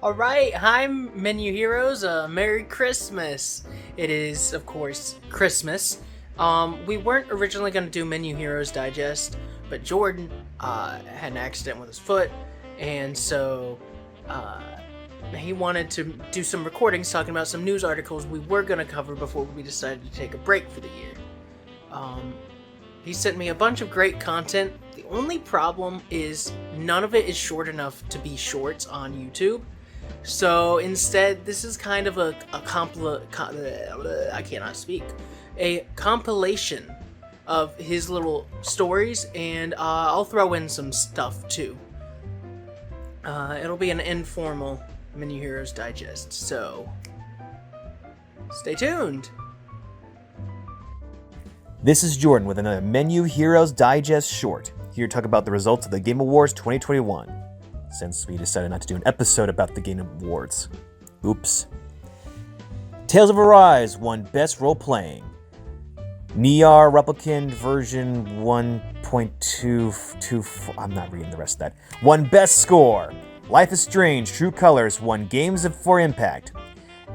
Alright, hi Menu Heroes, Merry Christmas! It is, of course, Christmas. We weren't originally going to do Menu Heroes Digest, but Jordan, had an accident with his foot, and so, he wanted to do some recordings talking about some news articles we were going to cover before we decided to take a break for the year. He sent me a bunch of great content. The only problem is none of it is short enough to be shorts on YouTube. So instead, this is kind of I cannot speak. A compilation of his little stories, and I'll throw in some stuff too. It'll be an informal Menu Heroes Digest, so stay tuned. This is Jordan with another Menu Heroes Digest short, here to talk about the results of the Game Awards 2021, since we decided not to do an episode about the Game Awards. Oops. Tales of Arise won Best Role-Playing. Nier Replicant version 1.224, I'm not reading the rest of that, won Best Score. Life is Strange True Colors won Games for Impact.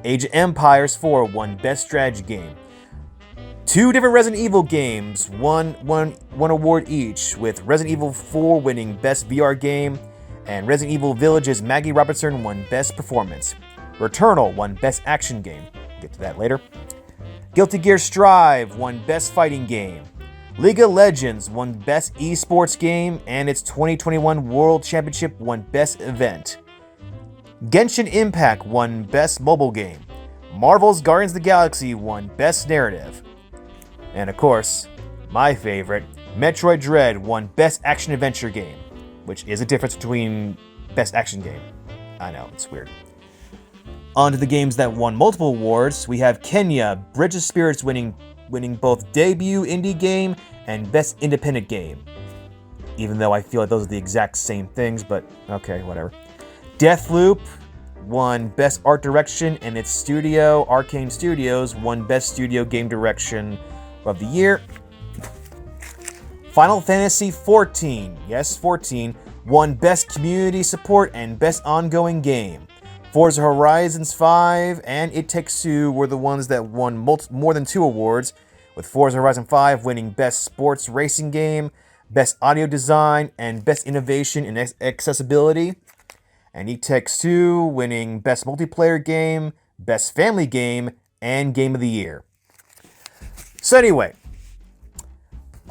Age of Empires 4 won Best Strategy Game. Two different Resident Evil games won one award each, with Resident Evil 4 winning Best VR Game, and Resident Evil Village's Maggie Robertson won Best Performance. Returnal won Best Action Game. We'll get to that later. Guilty Gear Strive won Best Fighting Game. League of Legends won Best Esports Game, and its 2021 World Championship won Best Event. Genshin Impact won Best Mobile Game. Marvel's Guardians of the Galaxy won Best Narrative. And of course, my favorite, Metroid Dread won Best Action Adventure Game, which is a difference between Best Action Game. I know, it's weird. On to the games that won multiple awards, we have Kenya, Bridge of Spirits winning both Debut Indie Game and Best Independent Game. Even though I feel like those are the exact same things, but okay, whatever. Deathloop won Best Art Direction, and its studio, Arcane Studios, won Best Studio Game Direction of the Year. Final Fantasy XIV, yes, 14, won Best Community Support and Best Ongoing Game. Forza Horizons 5 and It Takes Two were the ones that won more than 2 awards, with Forza Horizon 5 winning Best Sports Racing Game, Best Audio Design, and Best Innovation and Accessibility. And It Takes Two winning Best Multiplayer Game, Best Family Game, and Game of the Year. So anyway,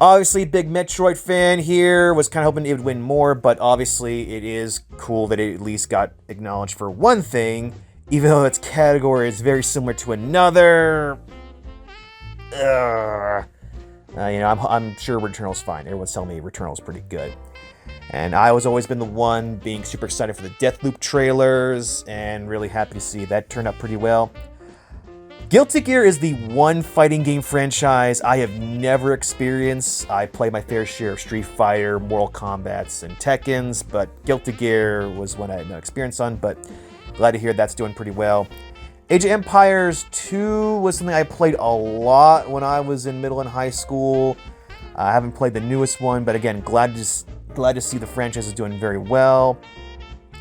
obviously big Metroid fan here, was kind of hoping it would win more, but obviously it is cool that it at least got acknowledged for one thing, even though its category is very similar to another. I'm sure Returnal's fine. Everyone's telling me Returnal's pretty good. And I was always been the one being super excited for the Deathloop trailers, and really happy to see that turned out pretty well. Guilty Gear is the one fighting game franchise I have never experienced. I play my fair share of Street Fighter, Mortal Kombats, and Tekkens, but Guilty Gear was one I had no experience on, but glad to hear that's doing pretty well. Age of Empires 2 was something I played a lot when I was in middle and high school. I haven't played the newest one, but again, glad to see the franchise is doing very well.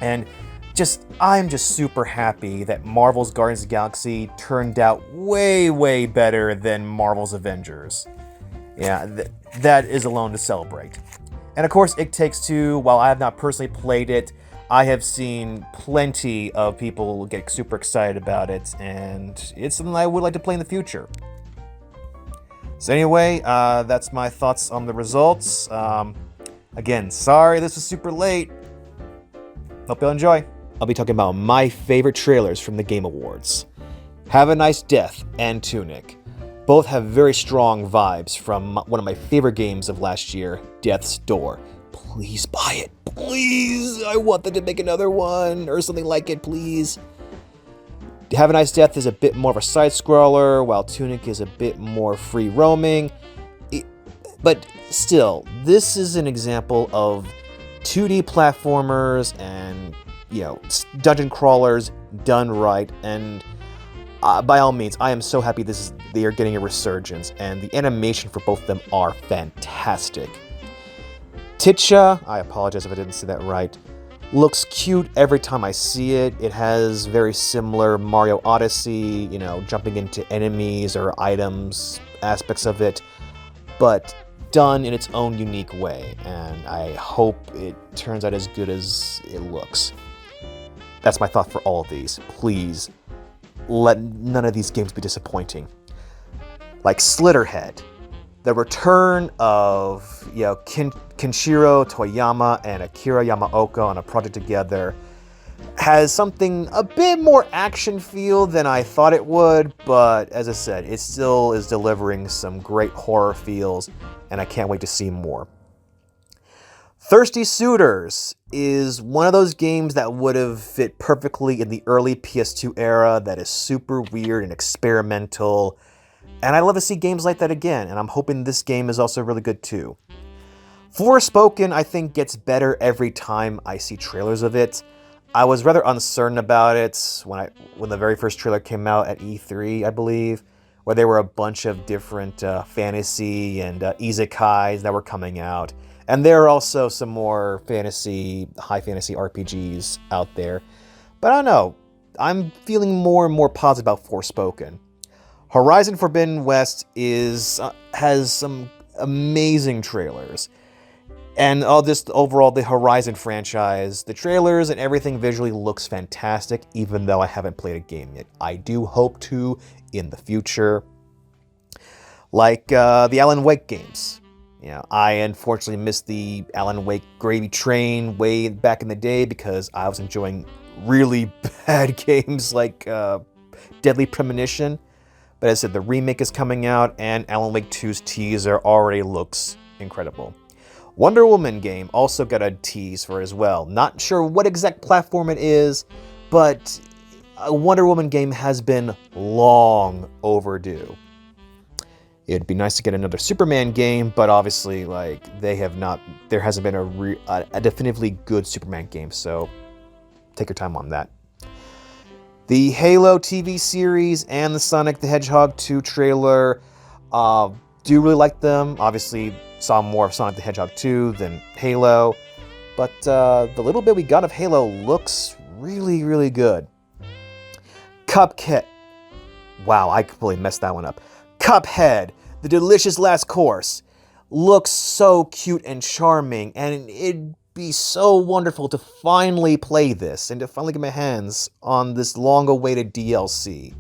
And I'm just super happy that Marvel's Guardians of the Galaxy turned out way, way better than Marvel's Avengers. Yeah, that is alone to celebrate. And of course, It Takes Two, while I have not personally played it, I have seen plenty of people get super excited about it, and it's something I would like to play in the future. So anyway, that's my thoughts on the results. Again, sorry this was super late. Hope you'll enjoy. I'll be talking about my favorite trailers from the Game Awards. Have a Nice Death and Tunic. Both have very strong vibes from one of my favorite games of last year, Death's Door. Please buy it. Please! I want them to make another one or something like it, please. Have a Nice Death is a bit more of a side-scroller, while Tunic is a bit more free-roaming. But still, this is an example of 2D platformers and dungeon crawlers done right, and by all means, I am so happy they are getting a resurgence, and the animation for both of them are fantastic. Titcha, I apologize if I didn't say that right, Looks cute every time I see it. It has very similar Mario Odyssey, jumping into enemies or items, aspects of it, but done in its own unique way, and I hope it turns out as good as it looks. That's my thought for all of these. Please, let none of these games be disappointing. Like Slitterhead, the return of Kenshiro Toyama and Akira Yamaoka on a project together has something a bit more action feel than I thought it would, but as I said, it still is delivering some great horror feels, and I can't wait to see more. Thirsty Suitors is one of those games that would have fit perfectly in the early PS2 era that is super weird and experimental, and I love to see games like that again, and I'm hoping this game is also really good too. Forspoken, I think, gets better every time I see trailers of it. I was rather uncertain about it when the very first trailer came out at E3, I believe, where there were a bunch of different fantasy and isekais that were coming out. And there are also some more high fantasy RPGs out there. But I don't know, I'm feeling more and more positive about Forspoken. Horizon Forbidden West has some amazing trailers. And just overall, the Horizon franchise, the trailers and everything visually looks fantastic, even though I haven't played a game yet. I do hope to in the future. Like the Alan Wake games. I unfortunately missed the Alan Wake gravy train way back in the day because I was enjoying really bad games like Deadly Premonition. But as I said, the remake is coming out, and Alan Wake 2's teaser already looks incredible. Wonder Woman game also got a tease for it as well. Not sure what exact platform it is, but a Wonder Woman game has been long overdue. It'd be nice to get another Superman game, but obviously, there hasn't been a definitively good Superman game, so take your time on that. The Halo TV series and the Sonic the Hedgehog 2 trailer, do really like them. Obviously, saw more of Sonic the Hedgehog 2 than Halo, but the little bit we got of Halo looks really, really good. Cuphead. Wow, I completely messed that one up. Cuphead, the delicious last course, looks so cute and charming, and it'd be so wonderful to finally play this and to finally get my hands on this long-awaited DLC.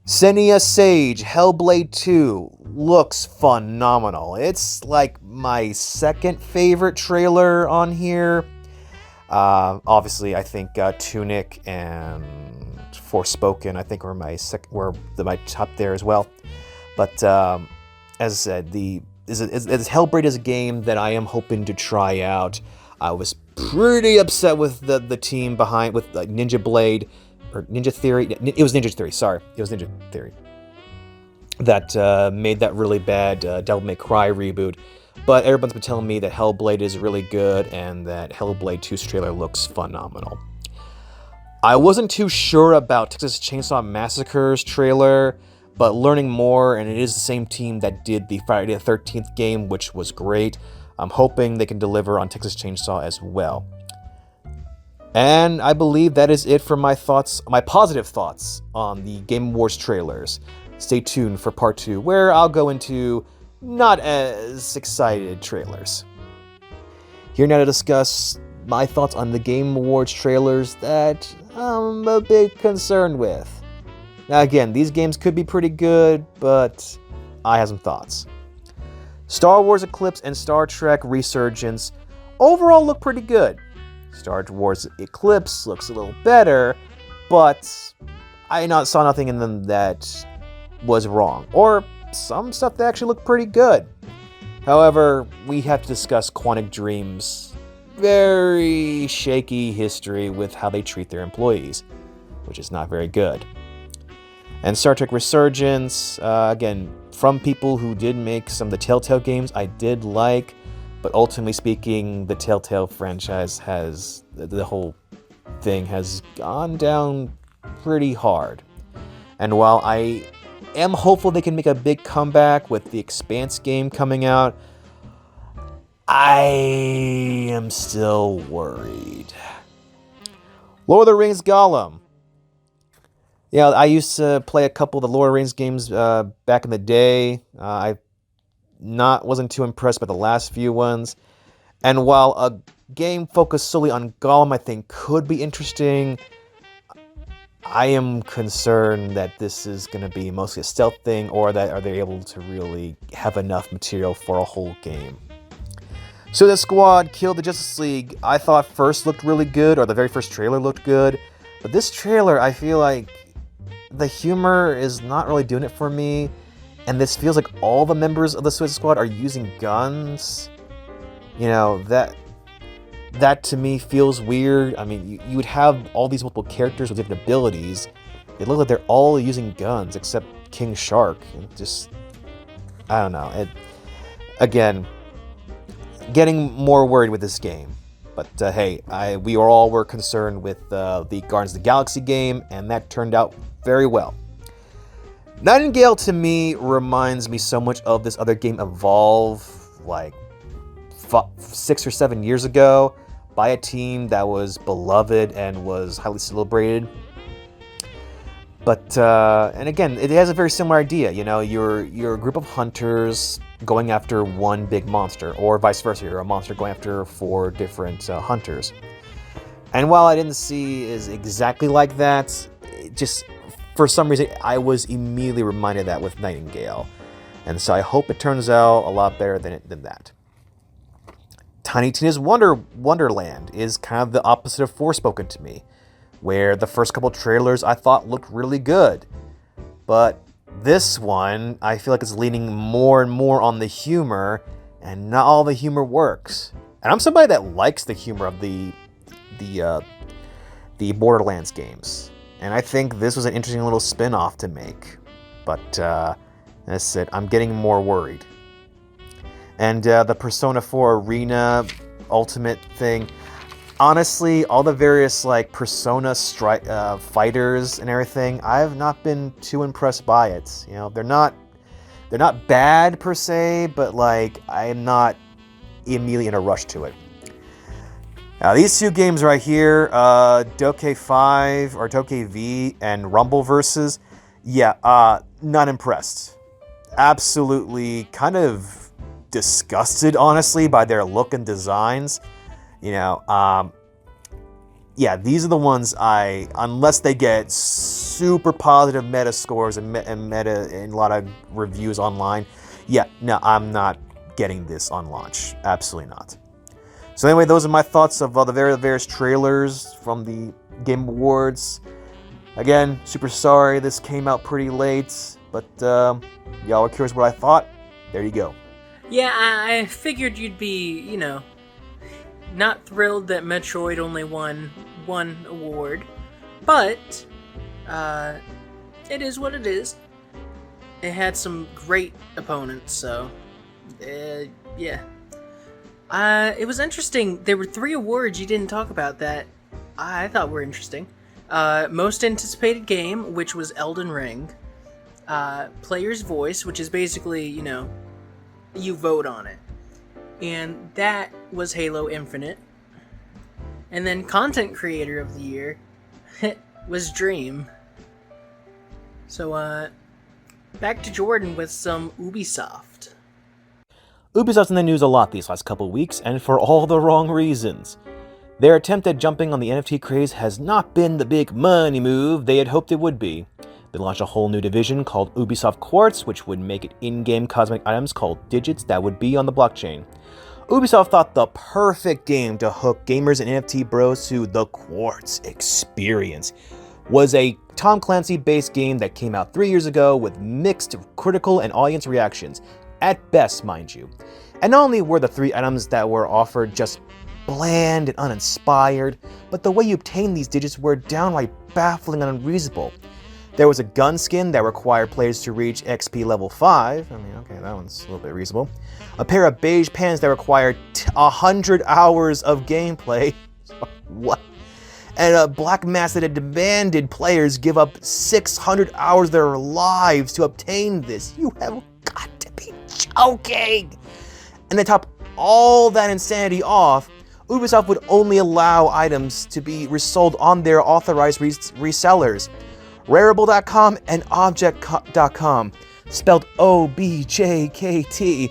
Senua Sage Hellblade 2 looks phenomenal. It's like my second favorite trailer on here. Obviously, I think Tunic and Forspoken, I think, were my top there as well. But as I said, Hellblade is a game that I am hoping to try out. I was pretty upset with the team behind with Ninja Blade or Ninja Theory. It was Ninja Theory. Sorry, it was Ninja Theory that made that really bad Devil May Cry reboot. But everyone's been telling me that Hellblade is really good and that Hellblade 2's trailer looks phenomenal. I wasn't too sure about Texas Chainsaw Massacre's trailer, but learning more, and it is the same team that did the Friday the 13th game, which was great. I'm hoping they can deliver on Texas Chainsaw as well. And I believe that is it for my positive thoughts on the Game Awards trailers. Stay tuned for part 2, where I'll go into not as excited trailers. Here now to discuss my thoughts on the Game Awards trailers that I'm a bit concerned with. Now again, these games could be pretty good, but I have some thoughts. Star Wars Eclipse and Star Trek Resurgence overall look pretty good. Star Wars Eclipse looks a little better, but I saw nothing in them that was wrong, or some stuff that actually looked pretty good. However, we have to discuss Quantic Dream's very shaky history with how they treat their employees, which is not very good. And Star Trek Resurgence, again, from people who did make some of the Telltale games I did like, but ultimately speaking, the Telltale franchise the whole thing has gone down pretty hard. And while I am hopeful they can make a big comeback with the Expanse game coming out, I am still worried. Lord of the Rings Gollum. Yeah, I used to play a couple of the Lord of the Rings games back in the day. I wasn't too impressed by the last few ones. And while a game focused solely on Gollum I think could be interesting, I am concerned that this is going to be mostly a stealth thing, or that are they able to really have enough material for a whole game. Suicide Squad Killed the Justice League, I thought first looked really good, or the very first trailer looked good. But this trailer, I feel like the humor is not really doing it for me. And this feels like all the members of the Suicide Squad are using guns. You know, that to me feels weird. I mean, you would have all these multiple characters with different abilities. It looks like they're all using guns except King Shark. And just, I don't know. Again, getting more worried with this game. But hey, we all were concerned with the Guardians of the Galaxy game, and that turned out very well. Nightingale to me reminds me so much of this other game, Evolve, like 6 or 7 years ago, by a team that was beloved and was highly celebrated. But and again, it has a very similar idea. You know, you're a group of hunters going after one big monster, or vice versa. You're a monster going after 4 different hunters. And while I didn't see is exactly like that, it just for some reason I was immediately reminded of that with Nightingale, and so I hope it turns out a lot better than that. Tiny Tina's Wonderland is kind of the opposite of Forspoken to me, where the first couple trailers I thought looked really good. But this one, I feel like it's leaning more and more on the humor, and not all the humor works. And I'm somebody that likes the humor of the Borderlands games. And I think this was an interesting little spin-off to make. But that's it, I'm getting more worried. And the Persona 4 Arena Ultimate thing, honestly, all the various like Persona fighters and everything, I have not been too impressed by it. You know, they're not bad per se, but like I am not immediately in a rush to it. Now these 2 games right here, Dokkan 5 or Dokkan V and Rumble Versus, yeah, not impressed. Absolutely kind of disgusted, honestly, by their look and designs. You know, yeah, these are the ones unless they get super positive meta scores and a lot of reviews online, yeah, no, I'm not getting this on launch. Absolutely not. So anyway, those are my thoughts of the various trailers from the Game Awards. Again, super sorry this came out pretty late, but y'all were curious what I thought. There you go. Yeah, I figured you'd be, you know, not thrilled that Metroid only won 1 award, but it is what it is. It had some great opponents, so yeah. It was interesting. There were 3 awards you didn't talk about that I thought were interesting. Most anticipated game, which was Elden Ring. Player's voice, which is basically, you know, you vote on it. And that was Halo Infinite. And then Content Creator of the Year was Dream. So, back to Jordan with some Ubisoft. Ubisoft's in the news a lot these last couple weeks, and for all the wrong reasons. Their attempt at jumping on the NFT craze has not been the big money move they had hoped it would be. They launched a whole new division called Ubisoft Quartz, which would make it in-game cosmetic items called digits that would be on the blockchain. Ubisoft thought the perfect game to hook gamers and NFT bros to the Quartz experience was a Tom Clancy-based game that came out 3 years ago with mixed critical and audience reactions, at best, mind you. And not only were the 3 items that were offered just bland and uninspired, but the way you obtained these digits were downright baffling and unreasonable. There was a gun skin that required players to reach XP level 5. I mean, okay, that one's a little bit reasonable. A pair of beige pants that required 100 hours of gameplay. What? And a black mask that demanded players give up 600 hours of their lives to obtain this. You have got to be joking! And the top all that insanity off, Ubisoft would only allow items to be resold on their authorized resellers, Rarible.com and Object.com, spelled OBJKT.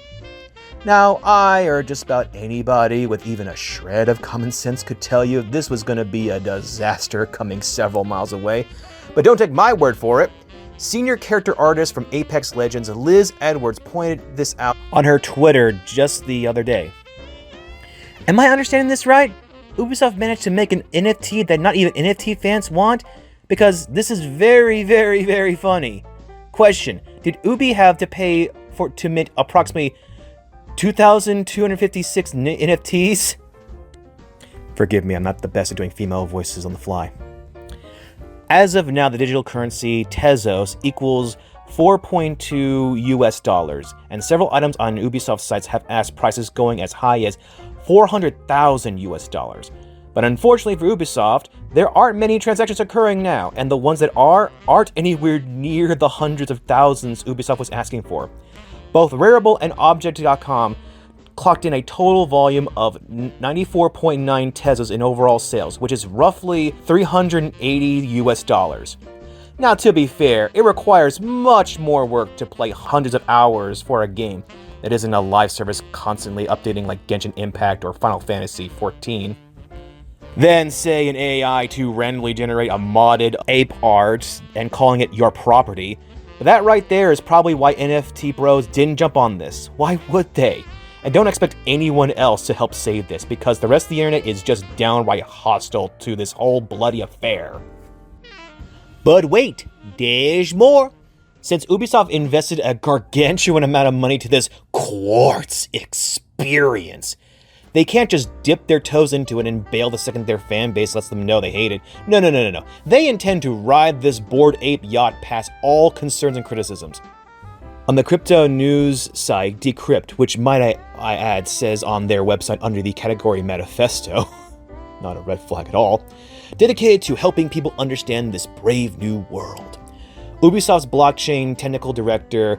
Now, I, or just about anybody with even a shred of common sense, could tell you this was going to be a disaster coming several miles away. But don't take my word for it. Senior character artist from Apex Legends, Liz Edwards, pointed this out on her Twitter just the other day. Am I understanding this right? Ubisoft managed to make an NFT that not even NFT fans want? Because this is very, very, very funny. Question, did Ubi have to pay to mint approximately 2,256 NFTs? Forgive me, I'm not the best at doing female voices on the fly. As of now, the digital currency Tezos equals $4.2 US, and several items on Ubisoft sites have asked prices going as high as 400,000 US. But unfortunately for Ubisoft, there aren't many transactions occurring now, and the ones that aren't anywhere near the hundreds of thousands Ubisoft was asking for. Both Rarible and Object.com clocked in a total volume of 94.9 Tezos in overall sales, which is roughly $380 US. Now, to be fair, it requires much more work to play hundreds of hours for a game that isn't a live service constantly updating like Genshin Impact or Final Fantasy XIV. Then say an AI to randomly generate a modded ape art and calling it your property. But that right there is probably why NFT bros didn't jump on this. Why would they? And don't expect anyone else to help save this, because the rest of the internet is just downright hostile to this whole bloody affair. But wait, there's more. Since Ubisoft invested a gargantuan amount of money to this quartz experience, they can't just dip their toes into it and bail the second their fan base lets them know they hate it. No. They intend to ride this Bored Ape yacht past all concerns and criticisms. On the crypto news site Decrypt, which might I add says on their website under the category Manifesto, not a red flag at all, dedicated to helping people understand this brave new world. Ubisoft's blockchain technical director,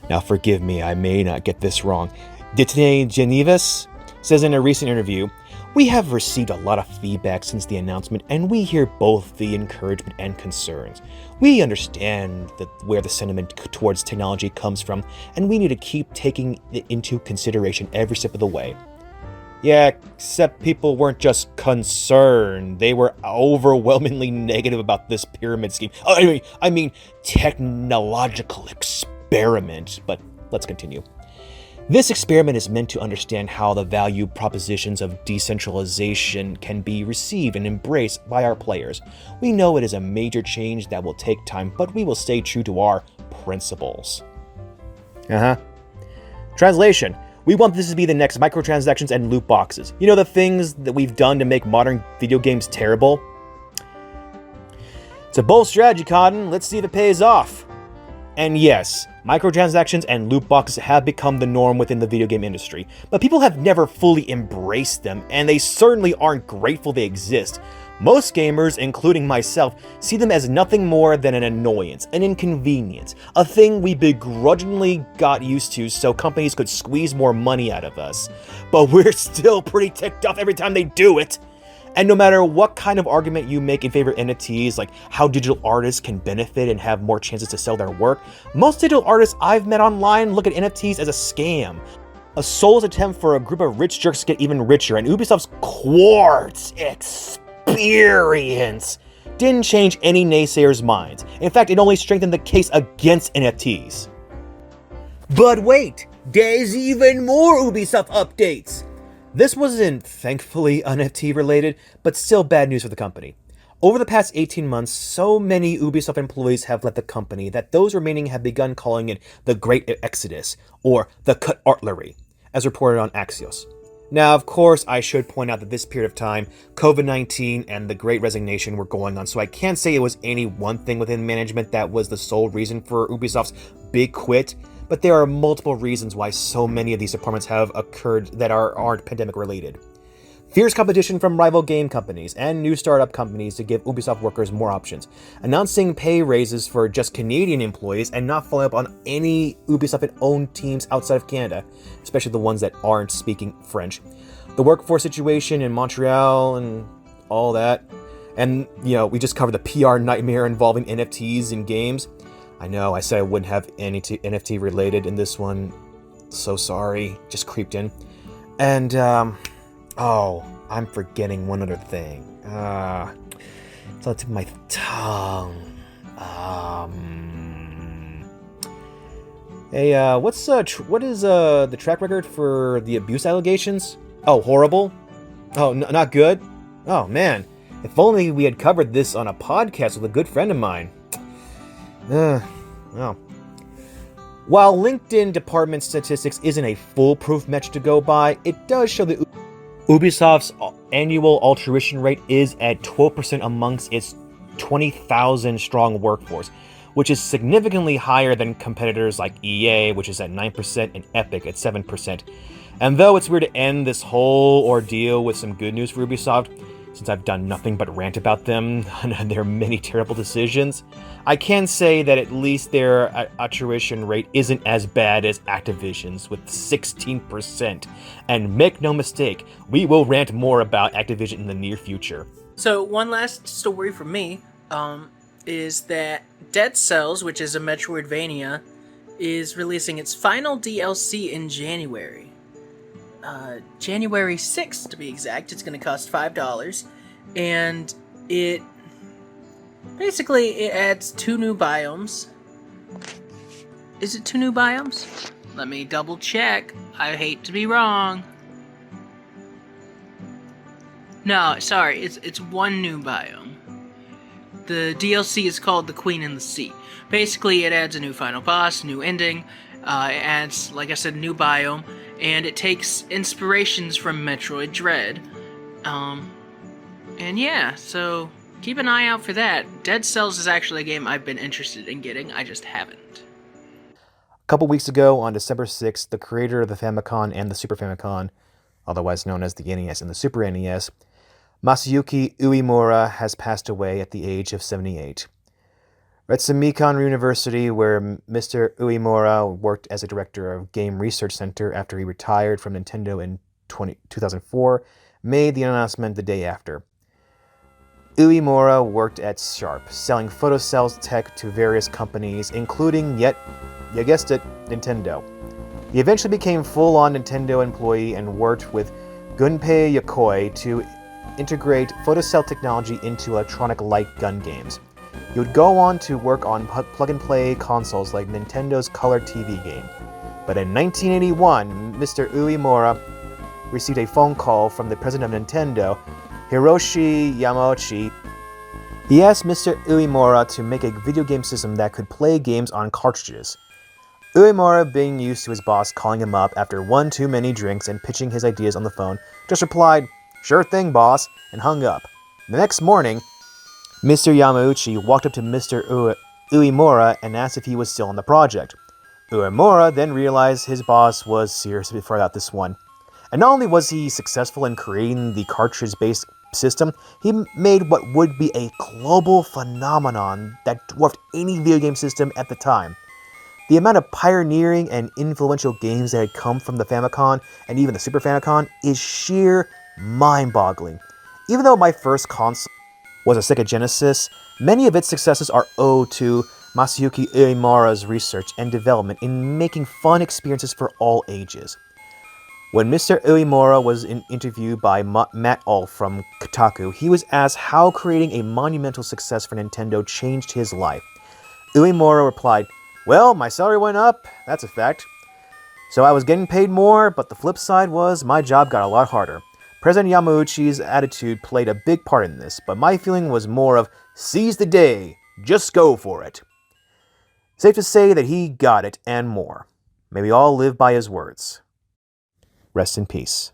now forgive me, I may not get this wrong, Ditene Genevis, says in a recent interview, "We have received a lot of feedback since the announcement, and we hear both the encouragement and concerns. We understand where the sentiment towards technology comes from, and we need to keep taking it into consideration every step of the way." Yeah, except people weren't just concerned, they were overwhelmingly negative about this pyramid scheme. I mean technological experiment, but let's continue. This experiment is meant to understand how the value propositions of decentralization can be received and embraced by our players. We know it is a major change that will take time, but we will stay true to our principles. Translation. We want this to be the next microtransactions and loot boxes. You know, the things that we've done to make modern video games terrible? It's a bold strategy, Cotton. Let's see if it pays off. And yes, microtransactions and loot boxes have become the norm within the video game industry, but people have never fully embraced them, and they certainly aren't grateful they exist. Most gamers, including myself, see them as nothing more than an annoyance, an inconvenience, a thing we begrudgingly got used to so companies could squeeze more money out of us. But we're still pretty ticked off every time they do it. And no matter what kind of argument you make in favor of NFTs, like how digital artists can benefit and have more chances to sell their work, most digital artists I've met online look at NFTs as a scam. A soulless attempt for a group of rich jerks to get even richer, and Ubisoft's quartz experience didn't change any naysayers' minds. In fact, it only strengthened the case against NFTs. But wait, there's even more Ubisoft updates! This wasn't, thankfully, NFT related, but still bad news for the company. Over the past 18 months, so many Ubisoft employees have left the company that those remaining have begun calling it the Great Exodus, or the Cut Artillery, as reported on Axios. Now, of course, I should point out that this period of time, COVID-19 and the Great Resignation were going on, so I can't say it was any one thing within management that was the sole reason for Ubisoft's big quit. But there are multiple reasons why so many of these departments have occurred that aren't pandemic related. Fierce competition from rival game companies and new startup companies to give Ubisoft workers more options. Announcing pay raises for just Canadian employees and not following up on any Ubisoft-owned teams outside of Canada, especially the ones that aren't speaking French. The workforce situation in Montreal and all that. And, we just covered the PR nightmare involving NFTs in games. I know, I said I wouldn't have any NFT related in this one. So sorry, just creeped in. And, I'm forgetting one other thing. It's on the tip of my tongue. Hey, what is the track record for the abuse allegations? Oh, horrible? Oh, not good? Oh, man. If only we had covered this on a podcast with a good friend of mine. Well. While LinkedIn department statistics isn't a foolproof metric to go by, it does show that Ubisoft's annual altruition rate is at 12% amongst its 20,000 strong workforce, which is significantly higher than competitors like EA, which is at 9%, and Epic at 7%. And though it's weird to end this whole ordeal with some good news for Ubisoft, since I've done nothing but rant about them and their many terrible decisions, I can say that at least their attrition rate isn't as bad as Activision's with 16%. And make no mistake, we will rant more about Activision in the near future. So one last story from me is that Dead Cells, which is a Metroidvania, is releasing its final DLC in January. January 6th to be exact. It's going to cost $5, and it adds 2 new biomes. Is it 2 new biomes? Let me double check. I hate to be wrong. No, sorry, it's 1 new biome. The DLC is called The Queen and the Sea. Basically, it adds a new final boss, new ending. It adds, like I said, new biome. And it takes inspirations from Metroid Dread. And yeah, so keep an eye out for that. Dead Cells is actually a game I've been interested in getting, I just haven't. A couple weeks ago, on December 6th, the creator of the Famicom and the Super Famicom, otherwise known as the NES and the Super NES, Masayuki Uemura, has passed away at the age of 78. Retsumeikan University, where Mr. Uemura worked as a director of Game Research Center after he retired from Nintendo in 2004, made the announcement the day after. Uemura worked at Sharp, selling photocells tech to various companies, including, you guessed it, Nintendo. He eventually became full-on Nintendo employee and worked with Gunpei Yokoi to integrate photocell technology into electronic light gun games. He would go on to work on plug-and-play consoles like Nintendo's Color TV game. But in 1981, Mr. Uemura received a phone call from the president of Nintendo, Hiroshi Yamauchi. He asked Mr. Uemura to make a video game system that could play games on cartridges. Uemura, being used to his boss calling him up after one too many drinks and pitching his ideas on the phone, just replied, "Sure thing, boss," and hung up. The next morning, Mr. Yamauchi walked up to Mr. Uemura and asked if he was still on the project. Uemura then realized his boss was serious about this one. And not only was he successful in creating the cartridge-based system, he made what would be a global phenomenon that dwarfed any video game system at the time. The amount of pioneering and influential games that had come from the Famicom and even the Super Famicom is sheer mind-boggling. Even though my first console was a Sega Genesis, many of its successes are owed to Masayuki Uemura's research and development in making fun experiences for all ages. When Mr. Uemura was interviewed by Matt Ulf from Kotaku, he was asked how creating a monumental success for Nintendo changed his life. Uemura replied, "Well, my salary went up, that's a fact. So I was getting paid more, but the flip side was my job got a lot harder. President Yamauchi's attitude played a big part in this, but my feeling was more of, seize the day, just go for it." Safe to say that he got it and more. May we all live by his words. Rest in peace.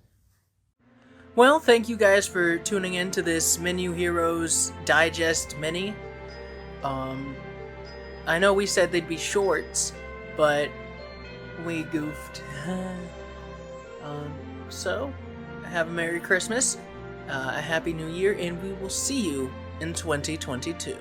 Well, thank you guys for tuning in to this Menu Heroes Digest Mini. I know we said they'd be shorts, but we goofed. So, have a Merry Christmas, a Happy New Year, and we will see you in 2022.